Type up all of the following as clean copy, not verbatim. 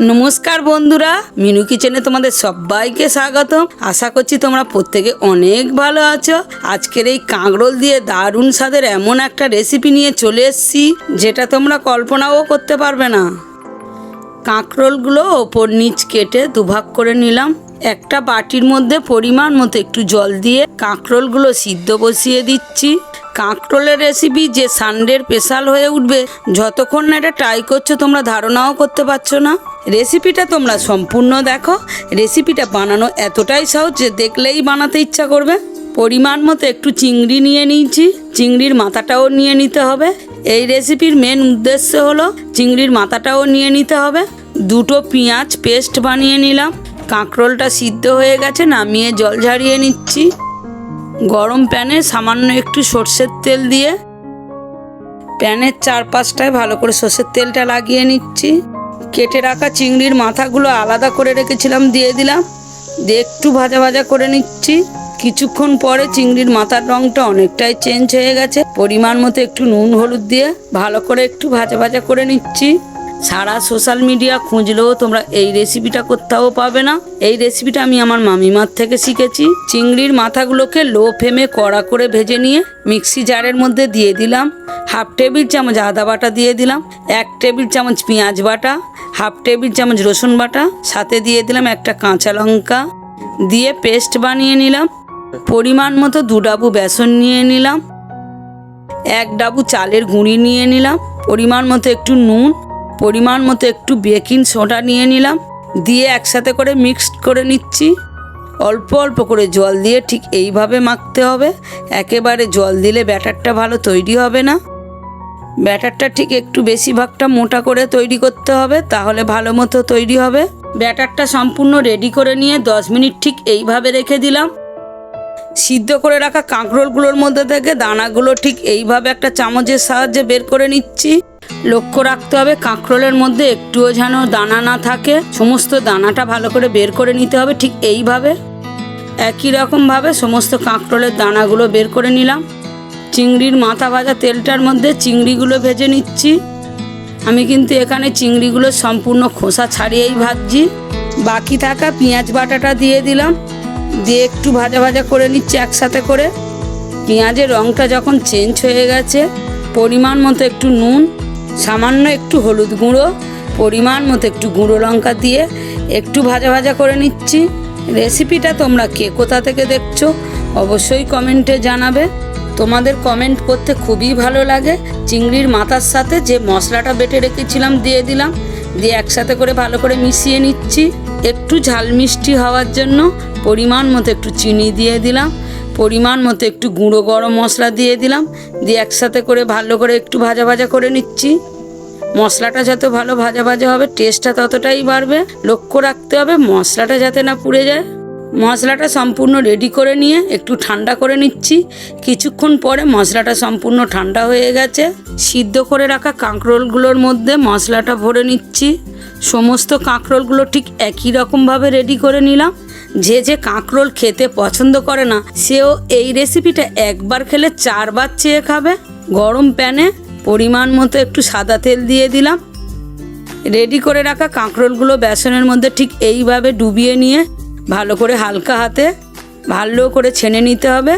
নমস্কার বন্ধুরা, মিনু কিচেনে তোমাদের সবাইকে স্বাগতম। আশা করছি তোমরা প্রত্যেকে অনেক ভালো আছো। আজকের এই কাঁকরোল দিয়ে দারুণ স্বাদের এমন একটা রেসিপি নিয়ে চলে এসেছি যেটা তোমরা কল্পনাও করতে পারবে না। কাঁকরোলগুলো ওপর নিচ কেটে দুভাগ করে নিলাম। একটা বাটির মধ্যে পরিমাণ মতো একটু জল দিয়ে কাঁকরোলগুলো সিদ্ধ বসিয়ে দিচ্ছি। কাঁকরোলের রেসিপি যে সানডের স্পেশাল হয়ে উঠবে, যতক্ষণ না এটা ট্রাই করছো তোমরা ধারণাও করতে পারছো না। রেসিপিটা তোমরা সম্পূর্ণ দেখো। রেসিপিটা বানানো এতটাই সহজ যে দেখলেই বানাতে ইচ্ছা করবে। পরিমাণ মতো একটু চিংড়ি নিয়ে নিয়েছি, চিংড়ির মাথাটাও নিয়ে নিতে হবে। এই রেসিপির মেন উদ্দেশ্য হলো চিংড়ির মাথাটাও নিয়ে নিতে হবে। দুটো পেঁয়াজ পেস্ট বানিয়ে নিলাম। কাঁকরোলটা সিদ্ধ হয়ে গেছে, নামিয়ে জল ঝারিয়ে নিচ্ছি। গরম প্যানে সামান্য একটু সর্ষের তেল দিয়ে প্যানের চারপাশটায় ভালো করে সর্ষের তেলটা লাগিয়ে নিচ্ছি। কেটে রাখা চিংড়ির মাথাগুলো আলাদা করে রেখেছিলাম, দিয়ে দিলাম। দিয়ে একটু ভাজা ভাজা করে নিচ্ছি। কিছুক্ষণ পরে চিংড়ির মাথার রঙটা অনেকটাই চেঞ্জ হয়ে গেছে। পরিমাণ মতো একটু নুন হলুদ দিয়ে ভালো করে একটু ভাজা ভাজা করে নিচ্ছি। সারা সোশ্যাল মিডিয়া খুঁজলেও তোমরা এই রেসিপিটা কোথাও পাবে না। এই রেসিপিটা আমি আমার মামিমার থেকে শিখেছি। চিংড়ির মাথাগুলোকে লো ফ্লেমে কড়া করে ভেজে নিয়ে মিক্সি জারের মধ্যে দিয়ে দিলাম। হাফ টেবিল চামচ আদা বাটা দিয়ে দিলাম, 1 টেবিল চামচ পেঁয়াজ বাটা, হাফ টেবিল চামচ রসুন বাটা, সাথে দিয়ে দিলাম একটা কাঁচা লঙ্কা, দিয়ে পেস্ট বানিয়ে নিলাম। পরিমাণ মতো 2 ডাবু বেসন নিয়ে নিলাম, 1 ডাবু চালের গুঁড়ি নিয়ে নিলাম, পরিমাণ মতো একটু নুন, পরিমাণ মতো একটু বেকিং সোডা নিয়ে নিলাম। দিয়ে একসাথে করে মিক্সড করে নিচ্ছি। অল্প অল্প করে জল দিয়ে ঠিক এইভাবে মাখতে হবে। একেবারে জল দিলে ব্যাটারটা ভালো তৈরি হবে না। ব্যাটারটা ঠিক একটু বেশিরভাগটা মোটা করে তৈরি করতে হবে, তাহলে ভালো মতো তৈরি হবে। ব্যাটারটা সম্পূর্ণ রেডি করে নিয়ে 10 মিনিট ঠিক এইভাবে রেখে দিলাম। সিদ্ধ করে রাখা কাঁকরোলগুলোর মধ্যে থেকে দানাগুলো ঠিক এইভাবে একটা চামচের সাহায্যে বের করে নিচ্ছি। লক্ষ্য রাখতে হবে কাঁকরোলের মধ্যে একটুও যেন দানা না থাকে। সমস্ত দানাটা ভালো করে বের করে নিতে হবে। ঠিক এইভাবে একই রকমভাবে সমস্ত কাঁকরোলের দানাগুলো বের করে নিলাম। চিংড়ির মাথা ভাজা তেলটার মধ্যে চিংড়িগুলো ভেজে নিচ্ছি। আমি কিন্তু এখানে চিংড়িগুলো সম্পূর্ণ খোসা ছাড়িয়েই ভাজছি। বাকি থাকা পেঁয়াজ বাটাটা দিয়ে দিলাম, দিয়ে একটু ভাজা ভাজা করে নিচ্ছি একসাথে করে। পেঁয়াজের রঙটা যখন চেঞ্জ হয়ে গেছে, পরিমাণ মতো একটু নুন, সামান্য একটু হলুদ গুঁড়ো, পরিমাণ মতো একটু গুঁড়ো লঙ্কা দিয়ে একটু ভাজা ভাজা করে নিচ্ছি। রেসিপিটা তোমরা কে কোথা থেকে দেখছো অবশ্যই কমেন্টে জানাবে। তোমাদের কমেন্ট করতে খুবই ভালো লাগে। চিংড়ির মাথার সাথে যে মশলাটা বেটে রেখেছিলাম দিয়ে দিলাম, দিয়ে একসাথে করে ভালো করে মিশিয়ে নিচ্ছি। একটু ঝাল মিষ্টি হওয়ার জন্য পরিমাণ মতো একটু চিনি দিয়ে দিলাম, পরিমাণ মতো একটু গুঁড়ো গরম মশলা দিয়ে দিলাম। দিয়ে একসাথে করে ভালো করে একটু ভাজা ভাজা করে নিচ্ছি। মশলাটা যত ভালো ভাজা ভাজা হবে টেস্টটা ততটাই বাড়বে। লক্ষ্য রাখতে হবে মশলাটা যাতে না পুড়ে যায়। মশলাটা সম্পূর্ণ রেডি করে নিয়ে একটু ঠান্ডা করে নিচ্ছি। কিছুক্ষণ পরে মশলাটা সম্পূর্ণ ঠান্ডা হয়ে গেছে। সিদ্ধ করে রাখা কাঁকরোলগুলোর মধ্যে মশলাটা ভরে নিচ্ছি। সমস্ত কাঁকরোলগুলো ঠিক একই রকমভাবে রেডি করে নিলাম। যে যে কাঁকরোল খেতে পছন্দ করে না, সেও এই রেসিপিটা একবার খেলে 4 বার চেয়ে খাবে। গরম প্যানে পরিমাণ মতো একটু সাদা তেল দিয়ে দিলাম। রেডি করে রাখা কাঁকরোলগুলো বেসনের মধ্যে ঠিক এইভাবে ডুবিয়ে নিয়ে ভালো করে হালকা হাতে ভালো করে ছেনে নিতে হবে।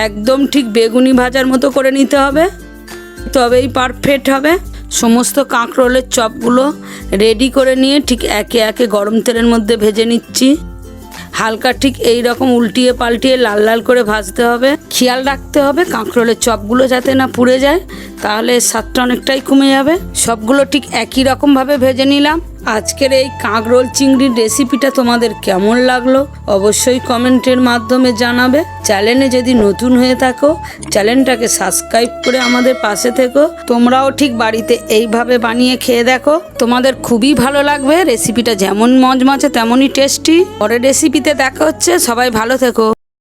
একদম ঠিক বেগুনি ভাজার মতো করে নিতে হবে, তবেই পারফেক্ট হবে। সমস্ত কাঁকরোলের চপগুলো রেডি করে নিয়ে ঠিক একে একে গরম তেলের মধ্যে ভেজে নিচ্ছি। হালকা ঠিক এই রকম উল্টিয়ে পাল্টিয়ে লাল লাল করে ভাজতে হবে। খেয়াল রাখতে হবে কাঁকরোলের চপগুলো যাতে না পুড়ে যায়, তাহলে স্বাদটা অনেকটাই কমে যাবে। সবগুলো ঠিক একই রকমভাবে ভেজে নিলাম। আজকের এই কাঁকরোল চিংড়ির রেসিপিটা তোমাদের কেমন লাগলো অবশ্যই কমেন্টের মাধ্যমে জানাবে। চ্যানেলে যদি নতুন হয়ে থাকো চ্যানেলটাকে সাবস্ক্রাইব করে আমাদের পাশে থেকো। তোমরাও ঠিক বাড়িতে এইভাবে বানিয়ে খেয়ে দেখো, তোমাদের খুবই ভালো লাগবে। রেসিপিটা যেমন মজমজে তেমনই টেস্টি। পরের রেসিপিতে দেখা হচ্ছে। সবাই ভালো থেকো।